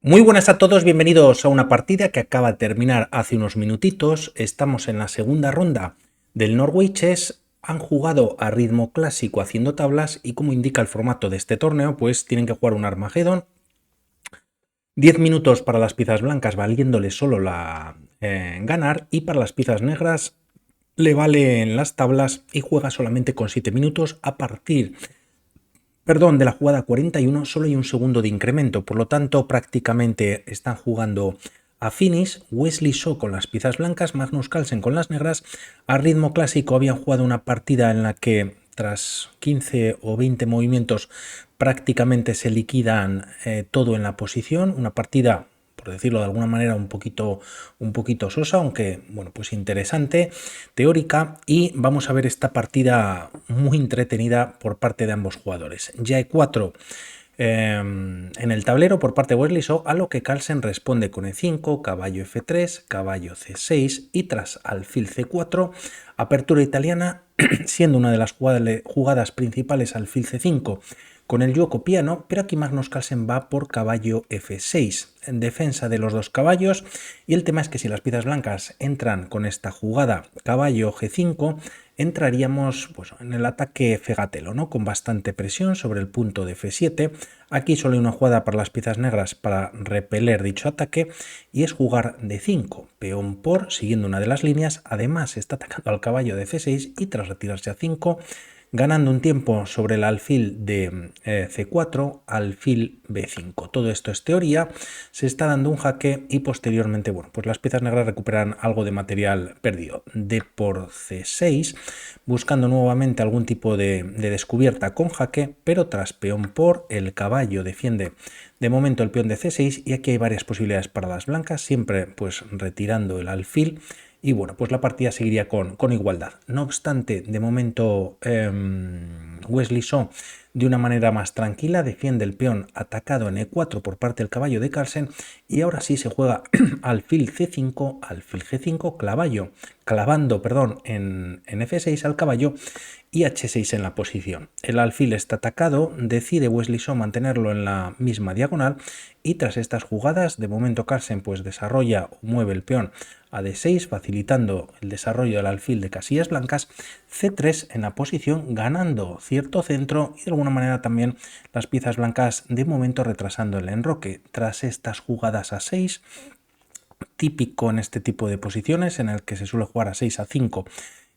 Muy buenas a todos, bienvenidos a una partida que acaba de terminar hace unos minutitos. Estamos en la segunda ronda del Norway Chess. Han jugado a ritmo clásico haciendo tablas y como indica el formato de este torneo, pues tienen que jugar un Armagedón. 10 minutos para las piezas blancas valiéndole solo la ganar, y para las piezas negras le valen las tablas y juega solamente con 7 minutos a partir de la jugada 41. Solo hay un segundo de incremento, por lo tanto prácticamente están jugando a finish. Wesley So con las piezas blancas, Magnus Carlsen con las negras. A ritmo clásico habían jugado una partida en la que tras 15 o 20 movimientos prácticamente se liquidan todo en la posición, una partida, por decirlo de alguna manera, un poquito sosa, aunque bueno, pues interesante, teórica. Y vamos a ver esta partida muy entretenida por parte de ambos jugadores. Ya hay 4 en el tablero por parte de Wesley So, a lo que Carlsen responde con E5, caballo F3, caballo C6 y tras alfil C4, apertura italiana, siendo una de las jugadas principales alfil C5 con el yuoco piano, pero aquí Magnus Carlsen va por caballo F6 en defensa de los dos caballos. Y el tema es que si las piezas blancas entran con esta jugada caballo G5, entraríamos pues, en el ataque fegatelo, ¿no? Con bastante presión sobre el punto de F7. Aquí solo hay una jugada para las piezas negras para repeler dicho ataque, y es jugar D5, peón por, siguiendo una de las líneas. Además está atacando al caballo de C6 y tras retirarse a 5, ganando un tiempo sobre el alfil de C4, alfil B5. Todo esto es teoría, se está dando un jaque y posteriormente, bueno, pues las piezas negras recuperan algo de material perdido. D por C6, buscando nuevamente algún tipo de descubierta con jaque, pero tras peón por, el caballo defiende de momento el peón de C6 y aquí hay varias posibilidades para las blancas, siempre pues retirando el alfil. Y bueno, pues la partida seguiría con igualdad. No obstante, de momento Wesley So, de una manera más tranquila, defiende el peón atacado en E4 por parte del caballo de Carlsen, y ahora sí se juega alfil C5, alfil G5, clavando en F6 al caballo y H6 en la posición. El alfil está atacado, decide Wesley So mantenerlo en la misma diagonal, y tras estas jugadas, de momento Carlsen pues desarrolla o mueve el peón a D6, facilitando el desarrollo del alfil de casillas blancas. C3 en la posición, ganando cierto centro y de alguna manera también las piezas blancas de momento retrasando el enroque. Tras estas jugadas a 6, típico en este tipo de posiciones en el que se suele jugar a 6 a 5,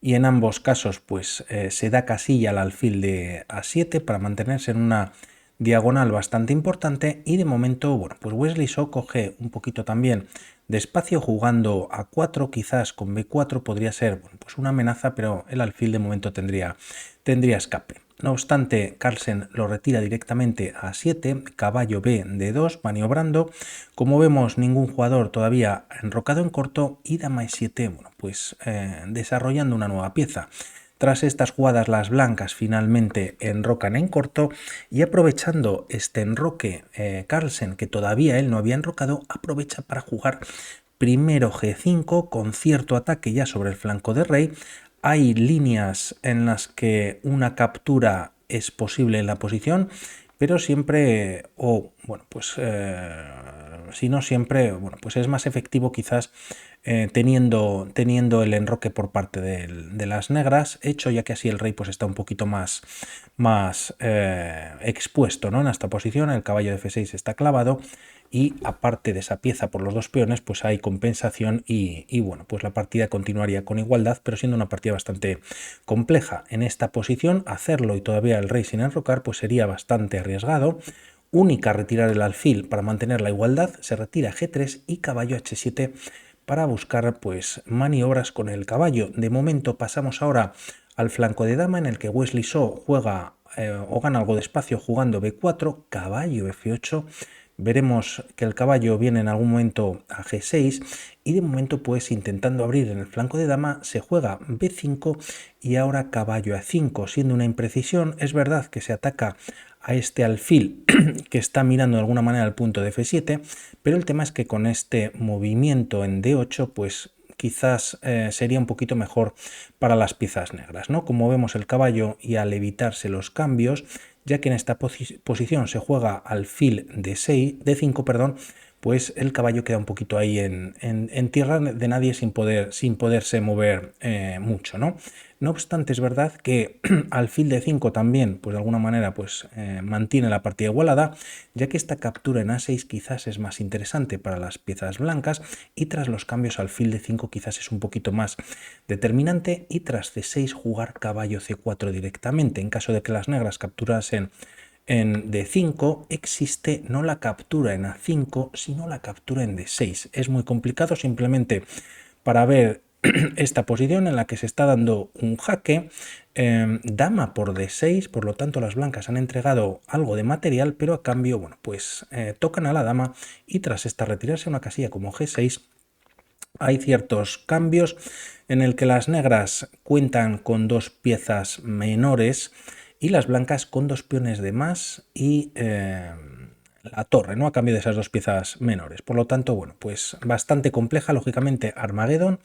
y en ambos casos pues se da casilla al alfil de A7 para mantenerse en una diagonal bastante importante. Y de momento, bueno, pues Wesley So coge un poquito también de espacio jugando a 4, quizás con B4 podría ser, bueno, pues una amenaza, pero el alfil de momento tendría escape. No obstante, Carlsen lo retira directamente a 7, caballo B de 2, maniobrando. Como vemos, ningún jugador todavía enrocado en corto, y dama E7, bueno, pues desarrollando una nueva pieza. Tras estas jugadas, las blancas finalmente enrocan en corto, y aprovechando este enroque, Carlsen, que todavía él no había enrocado, aprovecha para jugar primero G5 con cierto ataque ya sobre el flanco de rey. Hay líneas en las que una captura es posible en la posición, pero siempre, o bueno, pues si no siempre, bueno, pues es más efectivo quizás teniendo el enroque por parte de las negras hecho, ya que así el rey pues está un poquito más expuesto, ¿no? En esta posición el caballo de F6 está clavado, y aparte de esa pieza por los dos peones pues hay compensación, y bueno, pues la partida continuaría con igualdad, pero siendo una partida bastante compleja. En esta posición hacerlo y todavía el rey sin enrocar pues sería bastante arriesgado. Única retirar el alfil para mantener la igualdad, se retira G3 y caballo H7 para buscar pues maniobras con el caballo. De momento pasamos ahora al flanco de dama, en el que Wesley So juega o gana algo de espacio jugando B4, caballo F8. Veremos que el caballo viene en algún momento a G6, y de momento pues intentando abrir en el flanco de dama se juega B5 y ahora caballo A5, siendo una imprecisión. Es verdad que se ataca a este alfil que está mirando de alguna manera al punto de F7, pero el tema es que con este movimiento en D8 pues quizás sería un poquito mejor para las piezas negras, ¿no? Como vemos, el caballo, y al evitarse los cambios, ya que en esta posición se juega alfil D6, D5, perdón, pues el caballo queda un poquito ahí en tierra de nadie sin poderse mover mucho, ¿no? No obstante, es verdad que alfil de 5 también, pues de alguna manera, pues mantiene la partida igualada, ya que esta captura en A6 quizás es más interesante para las piezas blancas y tras los cambios alfil de 5 quizás es un poquito más determinante y tras C6 jugar caballo C4 directamente. En caso de que las negras capturasen en D5 existe no la captura en A5, sino la captura en D6. Es muy complicado simplemente para ver esta posición en la que se está dando un jaque, dama por D6, por lo tanto las blancas han entregado algo de material, pero a cambio, bueno, pues tocan a la dama y tras esta retirarse a una casilla como G6, hay ciertos cambios en el que las negras cuentan con dos piezas menores y las blancas con dos peones de más y la torre, ¿no? A cambio de esas dos piezas menores. Por lo tanto, bueno, pues bastante compleja, lógicamente, Armagedón.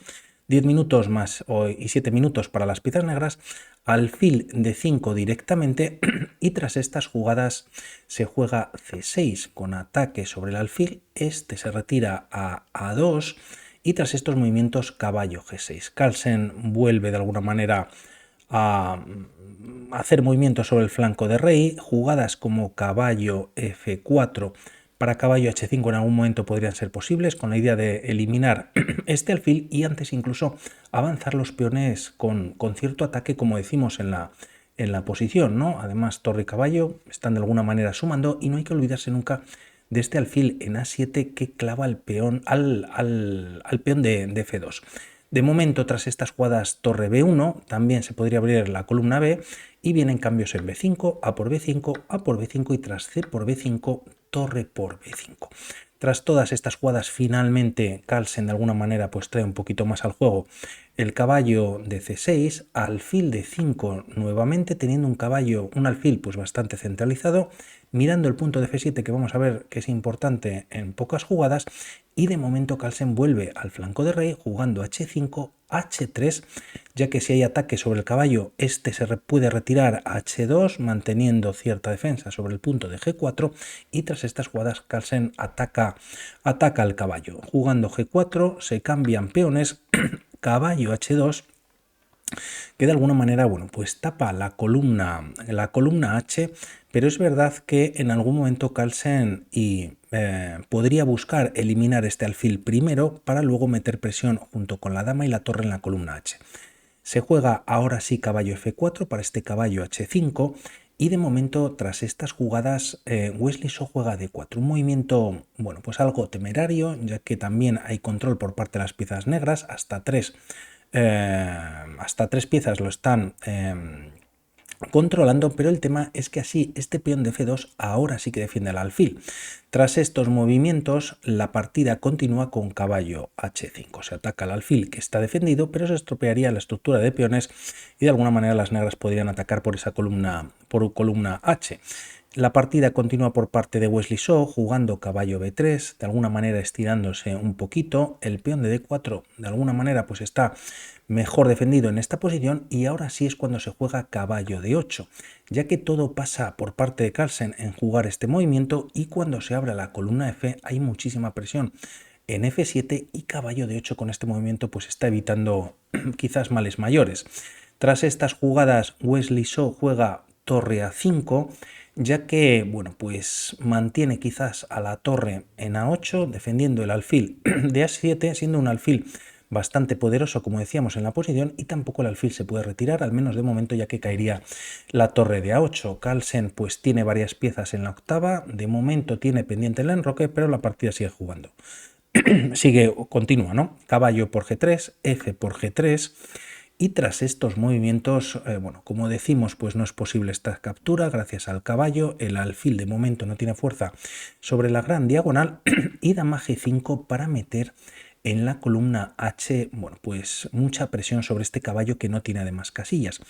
10 minutos más y 7 minutos para las piezas negras, alfil de 5 directamente y tras estas jugadas se juega C6 con ataque sobre el alfil, este se retira a A2 y tras estos movimientos caballo G6. Carlsen vuelve de alguna manera a hacer movimientos sobre el flanco de rey, jugadas como caballo F4 para caballo H5 en algún momento podrían ser posibles con la idea de eliminar este alfil y antes incluso avanzar los peones con cierto ataque como decimos en la posición, ¿no? Además torre y caballo están de alguna manera sumando y no hay que olvidarse nunca de este alfil en A7 que clava el peón al peón de F2. De momento, tras estas jugadas torre B1, también se podría abrir la columna B y vienen cambios en B5, A por B5, A por B5 y tras C por B5, torre por B5. Tras todas estas jugadas, finalmente Carlsen de alguna manera pues trae un poquito más al juego el caballo de C6, alfil de 5 nuevamente, teniendo un alfil pues bastante centralizado, mirando el punto de F7 que vamos a ver que es importante en pocas jugadas y de momento Carlsen vuelve al flanco de rey jugando H5, H3, ya que si hay ataque sobre el caballo este se puede retirar a H2 manteniendo cierta defensa sobre el punto de G4 y tras estas jugadas Carlsen ataca al caballo. Jugando G4 se cambian peones, caballo H2 que de alguna manera, bueno, pues tapa la columna H, pero es verdad que en algún momento Carlsen podría buscar eliminar este alfil primero para luego meter presión junto con la dama y la torre en la columna H. Se juega ahora sí caballo F4 para este caballo H5 y de momento tras estas jugadas Wesley So juega D4, un movimiento, bueno, pues algo temerario, ya que también hay control por parte de las piezas negras, hasta tres piezas lo están controlando, pero el tema es que así este peón de F2 ahora sí que defiende el alfil. Tras estos movimientos la partida continúa con caballo H5, se ataca al alfil que está defendido, pero se estropearía la estructura de peones y de alguna manera las negras podrían atacar por esa columna H. La partida continúa por parte de Wesley So jugando caballo B3, de alguna manera estirándose un poquito, el peón de D4 de alguna manera pues está mejor defendido en esta posición y ahora sí es cuando se juega caballo D8, ya que todo pasa por parte de Carlsen en jugar este movimiento y cuando se abre la columna F hay muchísima presión en F7 y caballo D8 con este movimiento pues está evitando quizás males mayores. Tras estas jugadas Wesley So juega torre A5, ya que, bueno, pues mantiene quizás a la torre en A8, defendiendo el alfil de A7, siendo un alfil bastante poderoso, como decíamos, en la posición, y tampoco el alfil se puede retirar, al menos de momento, ya que caería la torre de A8. Carlsen, pues tiene varias piezas en la octava, de momento tiene pendiente el enroque, pero la partida sigue jugando. Continúa, ¿no? Caballo por G3, F por G3, y tras estos movimientos, bueno, como decimos, pues no es posible esta captura gracias al caballo, el alfil de momento no tiene fuerza sobre la gran diagonal y dama G5 para meter en la columna H, bueno, pues mucha presión sobre este caballo que no tiene además casillas.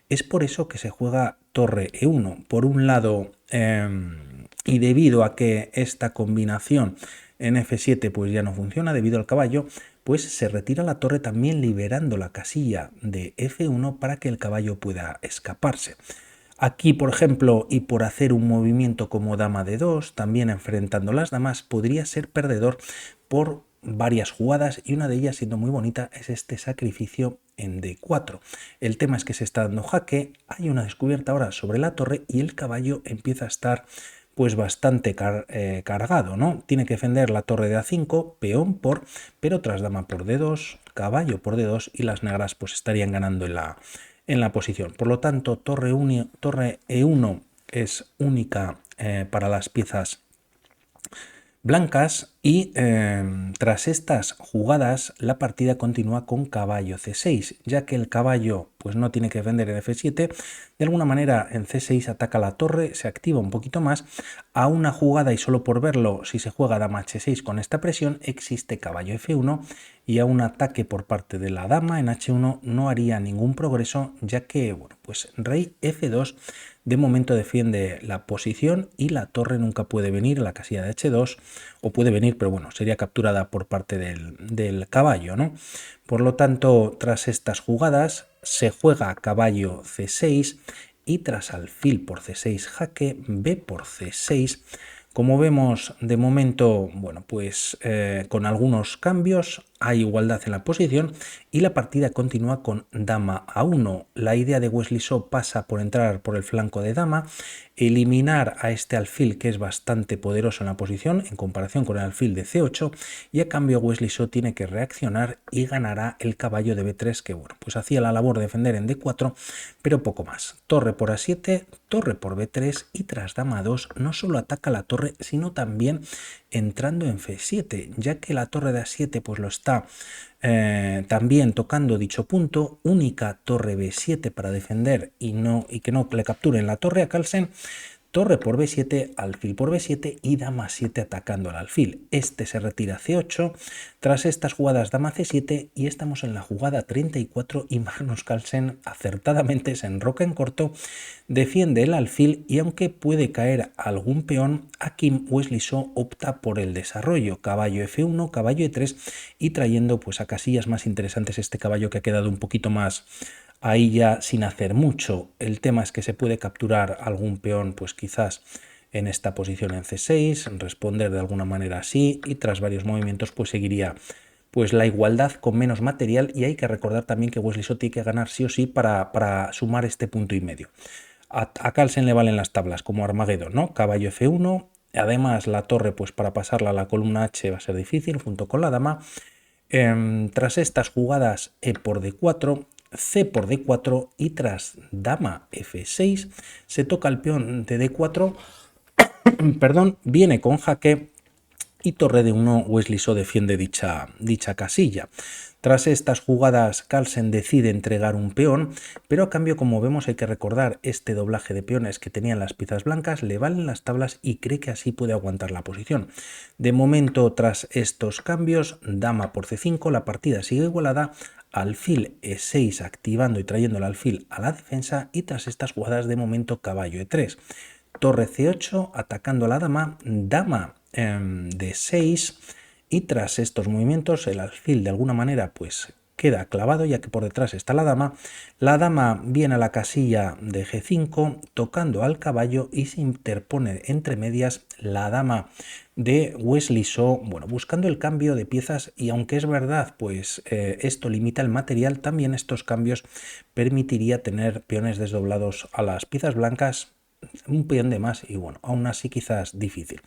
Es por eso que se juega torre E1. Por un lado, y debido a que esta combinación en F7 pues ya no funciona debido al caballo, pues se retira la torre también liberando la casilla de F1 para que el caballo pueda escaparse. Aquí, por ejemplo, y por hacer un movimiento como dama de 2, también enfrentando las damas, podría ser perdedor por varias jugadas y una de ellas, siendo muy bonita, es este sacrificio en D4. El tema es que se está dando jaque, hay una descubierta ahora sobre la torre y el caballo empieza a estar pues bastante cargado, ¿no? Tiene que defender la torre de A5, peón por, pero tras dama por D2, caballo por D2 y las negras pues estarían ganando en la posición. Por lo tanto, torre E1 es única para las piezas blancas y tras estas jugadas la partida continúa con caballo C6, ya que el caballo pues no tiene que defender en F7, de alguna manera en C6 ataca la torre, se activa un poquito más, a una jugada y solo por verlo, si se juega dama H6 con esta presión, existe caballo F1 y a un ataque por parte de la dama en H1 no haría ningún progreso, ya que bueno, pues rey F2 de momento defiende la posición y la torre nunca puede venir a la casilla de H2, o puede venir, pero bueno, sería capturada por parte del caballo, ¿no? Por lo tanto, tras estas jugadas, se juega caballo C6 y tras alfil por C6 jaque, B por C6. Como vemos, de momento, bueno, pues con algunos cambios, hay igualdad en la posición y la partida continúa con dama A1. La idea de Wesley So pasa por entrar por el flanco de dama, eliminar a este alfil que es bastante poderoso en la posición en comparación con el alfil de C8 y a cambio Wesley So tiene que reaccionar y ganará el caballo de B3 que bueno, pues hacía la labor de defender en D4 pero poco más. Torre por A7, torre por B3 y tras dama A2 no solo ataca la torre sino también entrando en F7 ya que la torre de A7 pues lo está también tocando dicho punto, única torre B7 para defender y que no le capturen la torre a Carlsen, torre por B7, alfil por B7 y dama 7 atacando al alfil. Este se retira a C8, tras estas jugadas dama C7 y estamos en la jugada 34 y Magnus Carlsen acertadamente se enroca en corto, defiende el alfil y aunque puede caer algún peón, aquí Wesley So opta por el desarrollo, caballo F1, caballo E3 y trayendo pues a casillas más interesantes este caballo que ha quedado un poquito más ahí ya sin hacer mucho. El tema es que se puede capturar algún peón, pues quizás en esta posición en C6, responder de alguna manera así y tras varios movimientos pues seguiría pues la igualdad con menos material y hay que recordar también que Wesley So tiene que ganar sí o sí para sumar este punto y medio. A Carlsen le valen las tablas como Armageddon, ¿no? Caballo F1, además la torre pues para pasarla a la columna H va a ser difícil junto con la dama. Tras estas jugadas E por D4, C por D4 y tras dama F6 se toca el peón de D4, perdón, viene con jaque y torre de 1 Wesley So defiende dicha casilla. Tras estas jugadas Carlsen decide entregar un peón, pero a cambio como vemos hay que recordar este doblaje de peones que tenían las piezas blancas, le valen las tablas y cree que así puede aguantar la posición. De momento tras estos cambios, dama por C5, la partida sigue igualada, alfil E6 activando y trayendo el alfil a la defensa y tras estas jugadas de momento caballo E3. Torre C8 atacando a la dama, dama de 6 y tras estos movimientos el alfil de alguna manera pues queda clavado ya que por detrás está la dama viene a la casilla de G5 tocando al caballo y se interpone entre medias la dama de Wesley So, bueno, buscando el cambio de piezas y aunque es verdad pues esto limita el material, también estos cambios permitiría tener peones desdoblados a las piezas blancas, un peón de más y bueno, aún así quizás difícil.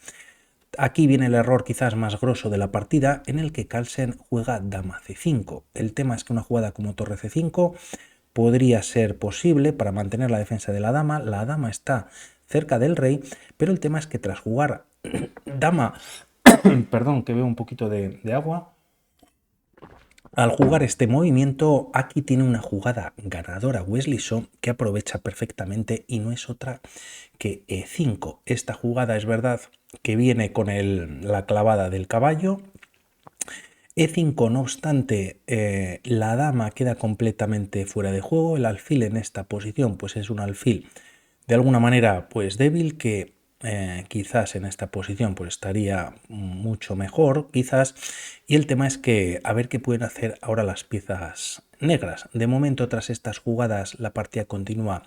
Aquí viene el error quizás más grosso de la partida en el que Carlsen juega dama C5. El tema es que una jugada como torre C5 podría ser posible para mantener la defensa de la dama está cerca del rey, pero el tema es que tras jugar dama, perdón que veo un poquito de agua, al jugar este movimiento, aquí tiene una jugada ganadora Wesley So que aprovecha perfectamente y no es otra que E5. Esta jugada es verdad que viene con la clavada del caballo. E5, no obstante, la dama queda completamente fuera de juego. El alfil en esta posición pues es un alfil de alguna manera pues débil que quizás en esta posición pues estaría mucho mejor, quizás, y el tema es que a ver qué pueden hacer ahora las piezas negras. De momento, tras estas jugadas, la partida continúa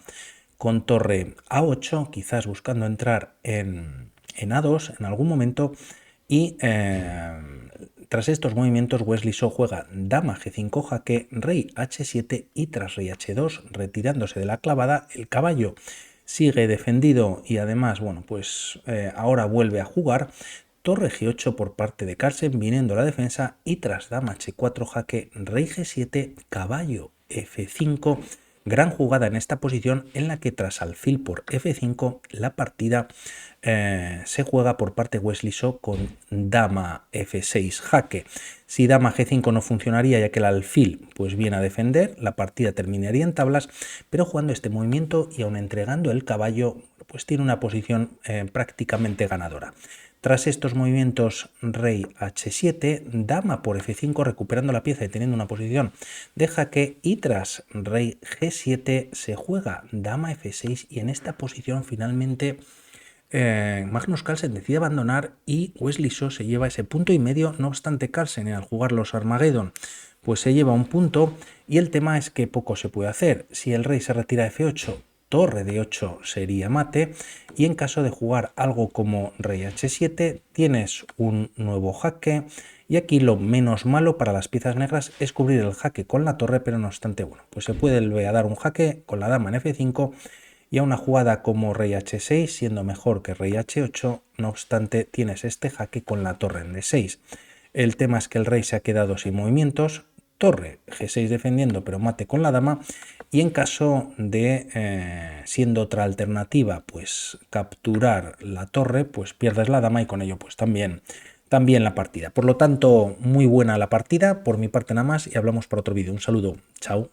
con torre A8, quizás buscando entrar en A2 en algún momento, y tras estos movimientos Wesley So juega dama G5 jaque, rey H7 y tras rey H2, retirándose de la clavada, el caballo sigue defendido y además, bueno, pues ahora vuelve a jugar torre G8 por parte de Carlsen, viniendo la defensa y tras dama H4 jaque, rey G7, caballo F5. Gran jugada en esta posición en la que tras alfil por F5 la partida se juega por parte de Wesley So con dama F6 jaque. Si dama G5 no funcionaría ya que el alfil pues viene a defender, la partida terminaría en tablas, pero jugando este movimiento y aun entregando el caballo pues tiene una posición prácticamente ganadora. Tras estos movimientos rey H7, dama por F5 recuperando la pieza y teniendo una posición de jaque, y tras rey G7 se juega dama F6 y en esta posición finalmente Magnus Carlsen decide abandonar y Wesley So se lleva ese punto y medio. No obstante, Carlsen al jugar los Armageddon pues se lleva un punto y el tema es que poco se puede hacer. Si el rey se retira a F8, torre de 8 sería mate, y en caso de jugar algo como rey H7 tienes un nuevo jaque, y aquí lo menos malo para las piezas negras es cubrir el jaque con la torre, pero no obstante, bueno, pues se puede dar un jaque con la dama en F5 y a una jugada como rey H6 siendo mejor que rey H8, no obstante tienes este jaque con la torre en D6. El tema es que el rey se ha quedado sin movimientos, torre G6 defendiendo pero mate con la dama, y en caso de siendo otra alternativa pues capturar la torre, pues pierdes la dama y con ello pues también la partida. Por lo tanto, muy buena la partida, por mi parte nada más, y hablamos para otro vídeo. Un saludo, chao.